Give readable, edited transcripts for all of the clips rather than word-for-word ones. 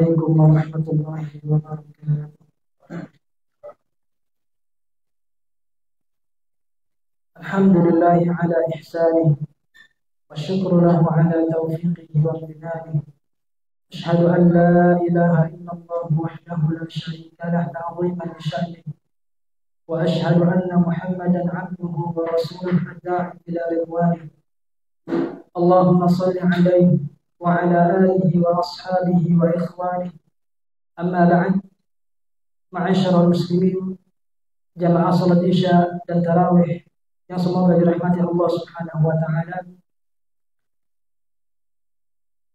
عليكم ورحمة الله وبركاته. الحمد لله على إحسانه والشكر له على توفيقه وامتنانه. أشهد أن لا إله إلا الله وحده لا شريك له تعظيما لشأنه، وأشهد أن محمدا عبده ورسوله الداعي إلى رضوانه. اللهم صل عليه وعلى آله وأصحابه وإخوانه. أما بعد، معاشر المسlimin, jamaah salat Isya dan Tarawih yang semoga dirahmati Allah Subhanahu wa taala.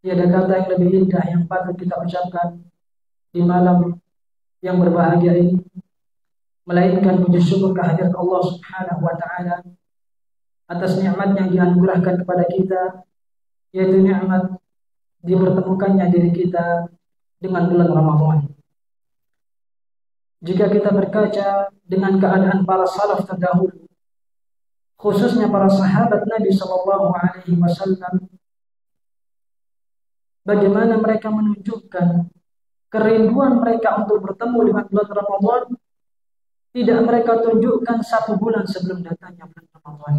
Tiada kata yang lebih indah yang patut kita ucapkan di malam yang berbahagia ini melainkan puji syukur kehadirat Allah Subhanahu wa taala atas nikmat yang dianugerahkan kepada kita, yaitu nikmat dipertemukannya diri kita dengan bulan Ramadan. Jika kita berkaca dengan keadaan para salaf terdahulu, khususnya para sahabat Nabi Shallallahu Alaihi Wasallam, bagaimana mereka menunjukkan kerinduan mereka untuk bertemu dengan bulan Ramadan, tidak mereka tunjukkan 1 bulan sebelum datangnya bulan Ramadan,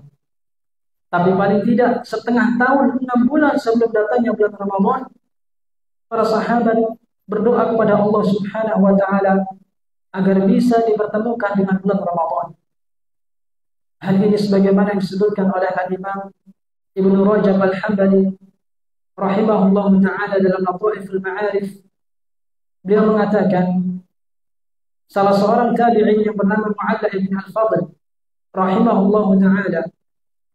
tapi paling tidak setengah tahun, 6 bulan sebelum datangnya bulan Ramadan, para sahabat berdoa kepada Allah Subhanahu wa taala agar bisa dipertemukan dengan bulan Ramadan. Hal ini sebagaimana yang disebutkan oleh Imam Ibnu Rajab Al-Hambali rahimahullah taala dalam Lataiful Ma'arif. Beliau mengatakan, salah seorang tabi'in yang bernama Mu'alla bin Al-Fadl rahimahullah taala,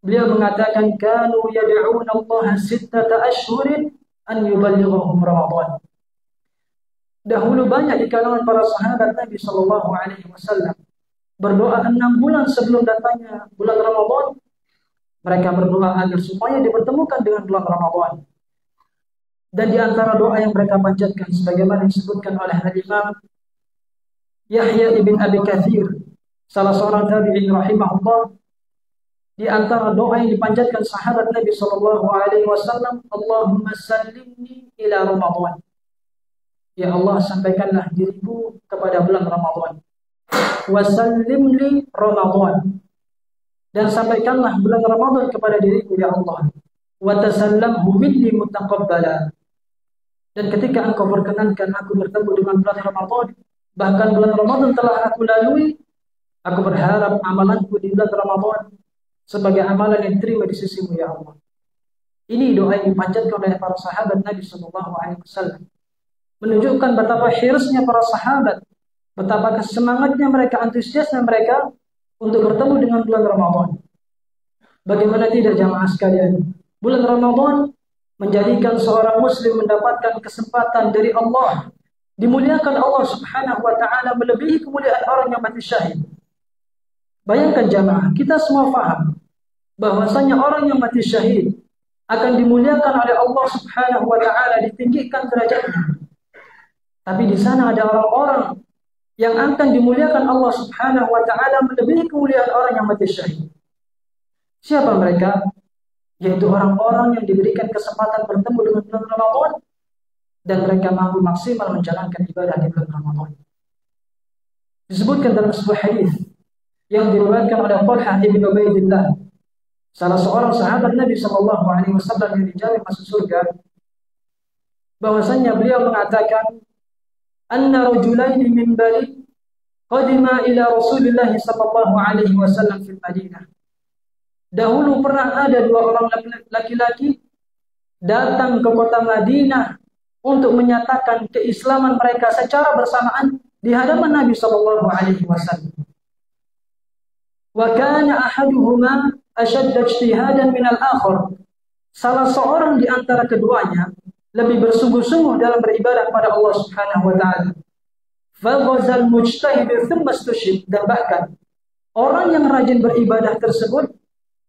beliau mengatakan, kanu yad'una Allah 6 ashhurin an yuballighahum Ramadan. Dahulu banyak di kalangan para sahabat Nabi Shallallahu Alaihi Wasallam berdoa 6 bulan sebelum datangnya bulan Ramadan. Mereka berdoa agar supaya dipertemukan dengan bulan Ramadan. Dan di antara doa yang mereka panjatkan sebagaimana disebutkan oleh Imam Yahya ibn Abi Katsir, salah seorang tabi'in rahimahullah, di antara doa yang dipanjatkan sahabat Nabi Shallallahu Alaihi Wasallam, Allahumma sallimni ila Ramadan. Ya Allah, sampaikanlah diriku kepada bulan Ramadan. Wasallimli Ramadan. Dan sampaikanlah bulan Ramadan kepada diriku, ya Allah. Watasallamhu minni mutaqabbala. Dan ketika engkau berkenankan aku bertemu dengan bulan Ramadan, bahkan bulan Ramadan telah aku lalui, aku berharap amalanku di bulan Ramadan sebagai amalan yang diterima di sisimu, ya Allah. Ini doa yang dipanjatkan oleh para sahabat Nabi Sallallahu Alaihi Wasallam, menunjukkan betapa hirasnya para sahabat, betapa semangatnya mereka, antusiasnya mereka untuk bertemu dengan bulan Ramadan. Bagaimana tidak jamaah sekalian, bulan Ramadan menjadikan seorang muslim mendapatkan kesempatan dari Allah, dimuliakan Allah Subhanahu wa taala melebihi kemuliaan orang yang mati syahid. Bayangkan jamaah, kita semua paham bahwasanya orang yang mati syahid akan dimuliakan oleh Allah Subhanahu wa taala, ditinggikan derajatnya. Tapi di sana ada orang-orang yang akan dimuliakan Allah Subhanahu wa taala melebihi kemuliaan orang yang mati syahid. Siapa mereka? Yaitu orang-orang yang diberikan kesempatan bertemu dengan bulan Ramadan dan mereka mampu maksimal menjalankan ibadah di bulan Ramadan. Disebutkan dalam sebuah hadis yang diriwayatkan oleh Talha bin Ubaidillah, salah seorang sahabat Nabi Shallallahu Alaihi Wasallam yang dijamin masuk surga, bahwasanya beliau mengatakan, anna rajulaini min Bali qadima ila Rasulillah sallallahu alaihi wasallam fil Madinah. Dahulu pernah ada 2 orang laki-laki datang ke kota Madinah untuk menyatakan keislaman mereka secara bersamaan di hadapan Nabi sallallahu alaihi wasallam. Wa kana ahaduhuma ashadda ijtihadan min al-akhar. Salah seorang di antara keduanya lebih bersungguh-sungguh dalam beribadah kepada Allah Subhanahu wa taala. Faghazal mujtahid thumma istushhid. Dan bahkan orang yang rajin beribadah tersebut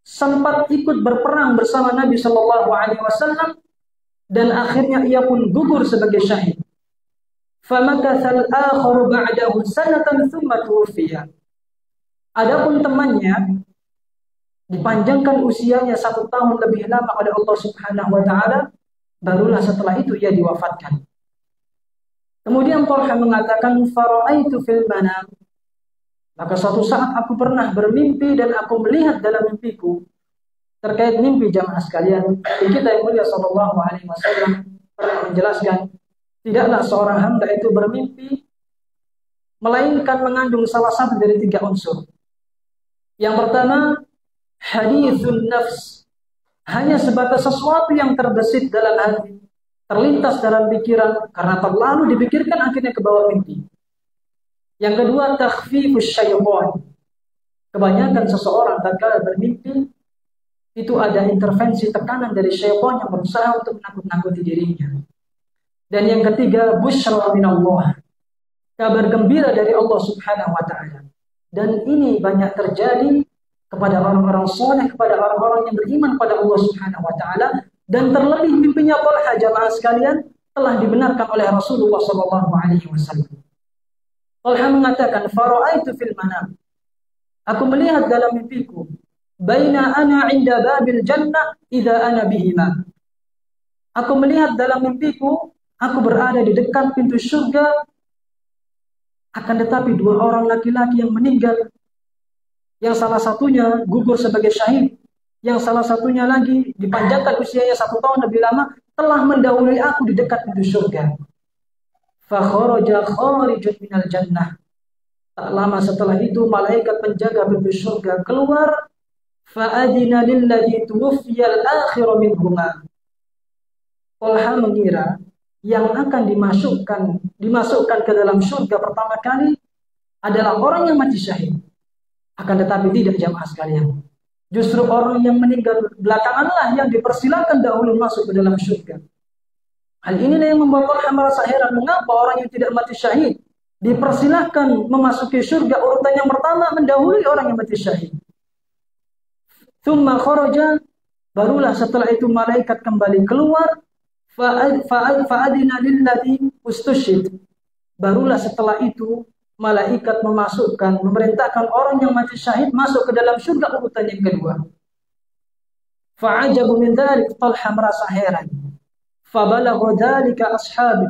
sempat ikut berperang bersama Nabi Shallallahu Alaihi Wasallam dan akhirnya ia pun gugur sebagai syahid. Famakathal akharu ba'dahu sanatan thumma tuwfiya. Adapun temannya dipanjangkan usianya 1 tahun lebih lama oleh Allah Subhanahu wa taala, barulah setelah itu ia diwafatkan. Kemudian Talha mengatakan, fara'aitu fil manam. Maka suatu saat aku pernah bermimpi dan aku melihat dalam mimpiku. Terkait mimpi jamaah sekalian, kita yang mulia sallallahu alaihi wasallam pernah menjelaskan, tidaklah seorang hamba itu bermimpi melainkan mengandung salah satu dari 3 unsur. Yang pertama, hadithun nafs, hanya sebatas sesuatu yang terbesit dalam hati, terlintas dalam pikiran karena terlalu dipikirkan akhirnya ke bawah mimpi. Yang kedua, takhfifus syaitan. Kebanyakan seseorang tatkala bermimpi itu ada intervensi tekanan dari syaitan yang berusaha untuk menakut-nakuti dirinya. Dan yang ketiga, busyra minallah, kabar gembira dari Allah Subhanahu wa taala. Dan ini banyak terjadi kepada orang-orang saleh, kepada orang-orang yang beriman pada Allah Subhanahu wa taala, dan terlebih mimpinya Talha jamaah sekalian telah dibenarkan oleh Rasulullah sallallahu alaihi wasallam. Talha mengatakan, fara'aitu fil manam. Aku melihat dalam mimpiku, baina ana 'inda babil jannah idza ana bihima. Aku melihat dalam mimpiku, aku berada di dekat pintu surga, akan tetapi 2 orang laki-laki yang meninggal, yang salah satunya gugur sebagai syahid, yang salah satunya lagi dipanjangkan usianya 1 tahun lebih lama, telah mendahului aku di dekat pintu surga. Fa kharaja kharijun minal jannah. Tak lama setelah itu malaikat penjaga pintu surga keluar, fa adina lilladzi tuwfiya al-akhir minhuma. Talha mengira yang akan dimasukkan ke dalam surga pertama kali adalah orang yang mati syahid. Akan tetapi tidak jamaah sekalian. Justru orang yang meninggal belakanganlah yang dipersilakan dahulu masuk ke dalam surga. Hal inilah yang membuat Talha merasa heran, mengapa orang yang tidak mati syahid dipersilahkan memasuki surga urutan yang pertama mendahului orang yang mati syahid. Tsumma kharaja, barulah setelah itu malaikat kembali keluar, fa'adina lilladzi ustushid. Barulah setelah itu malaikat memerintahkan orang yang mati syahid masuk ke dalam surga urutan yang kedua. Fa'ajabu min dzalik, Talha merasa heran. Fabalagha dzalika ashabi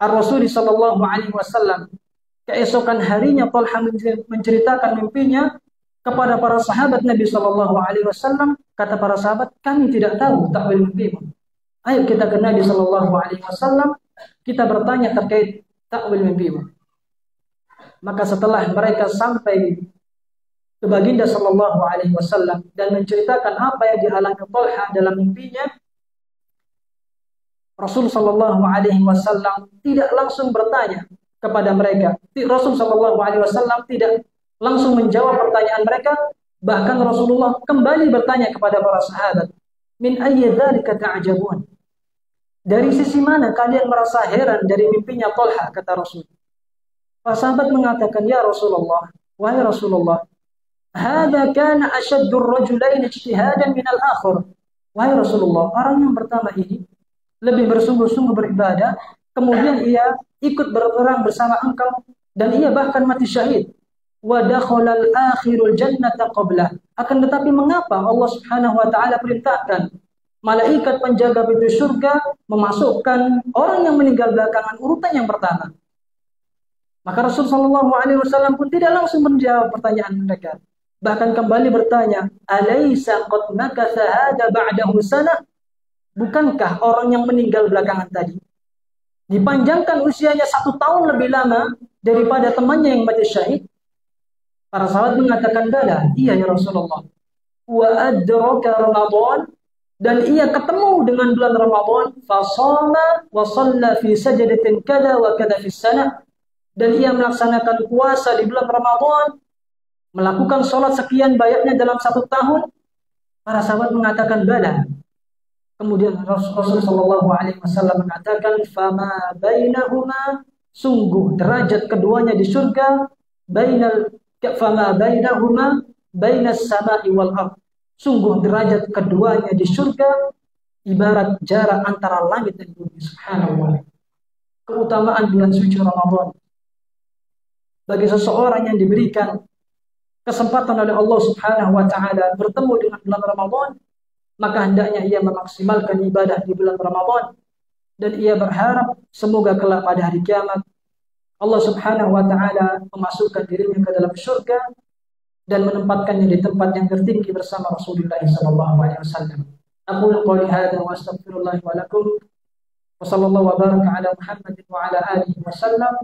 Ar-Rasul sallallahu alaihi wasallam. Keesokan harinya Talha menceritakan mimpinya kepada para sahabat Nabi sallallahu alaihi wasallam. Kata para sahabat, kami tidak tahu takwil mimpimu. Ayo kita ke Nabi sallallahu alaihi wasallam, kita bertanya terkait takwil mimpimu. Maka setelah mereka sampai ke baginda sallallahu alaihi wasallam dan menceritakan apa yang dialami Talha dalam mimpinya, Rasul sallallahu alaihi wasallam tidak langsung bertanya kepada mereka. Rasul sallallahu alaihi wasallam tidak langsung menjawab pertanyaan mereka, bahkan Rasulullah kembali bertanya kepada para sahabat, min ayyi dzalika ta'jabun? Dari sisi mana kalian merasa heran dari mimpinya Talha, kata Rasul. Para sahabat mengatakan, ya Rasulullah, wahai Rasulullah, hadza kana ashaddur rajulain ijtihadan min al-akhir. Wahai Rasulullah, orang yang pertama ini lebih bersungguh-sungguh beribadah, kemudian ia ikut berperang bersama engkau, dan ia bahkan mati syahid. Wa dakhala al-akhirul jannata qablah. Akan tetapi mengapa Allah Subhanahu wa taala perintahkan malaikat penjaga pintu surga memasukkan orang yang meninggal belakangan urutan yang pertama? Maka Rasul sallallahu alaihi wasallam pun tidak langsung menjawab pertanyaan mereka. Bahkan kembali bertanya, "Alaysa qad makatha hada ba'dahu sanah?" Bukankah orang yang meninggal belakangan tadi dipanjangkan usianya 1 tahun lebih lama daripada temannya yang mati syahid? Para sahabat mengatakan, bala, iya ya Rasulullah. Wa adraka Ramadan, dan ia ketemu dengan bulan Ramadan, fasama wa shalla fi sajdatin kada wa kada fi sana, dan ia melaksanakan puasa di bulan Ramadan, melakukan sholat sekian banyaknya dalam 1 tahun. Para sahabat mengatakan, bala. Kemudian Rasul sallallahu alaihi wasallam mengatakan, fama bainahuma, sungguh derajat keduanya di surga, fama bainahuma bainas sama'i wal ardh, sungguh derajat keduanya di surga ibarat jarak antara langit dan bumi. Subhanallah. Keutamaan bulan suci Ramadan bagi seseorang yang diberikan kesempatan oleh Allah Subhanahu wa taala bertemu dengan bulan Ramadan, maka hendaknya ia memaksimalkan ibadah di bulan Ramadan. dan ia berharap semoga kelak pada hari kiamat Allah Subhanahu wa taala memasukkan dirinya ke dalam surga dan menempatkannya di tempat yang tertinggi bersama Rasulullah sallallahu alaihi wasallam. Aqulu qouli hadza wa astaghfirullah wa lakum wa sallallahu wa baraka ala Muhammadin wa ala alihi wasallam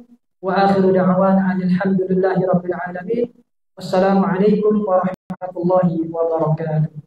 wa akhiru da'wana alhamdulillahi rabbil alamin. Wassalamu alaikum warahmatullahi wabarakatuh.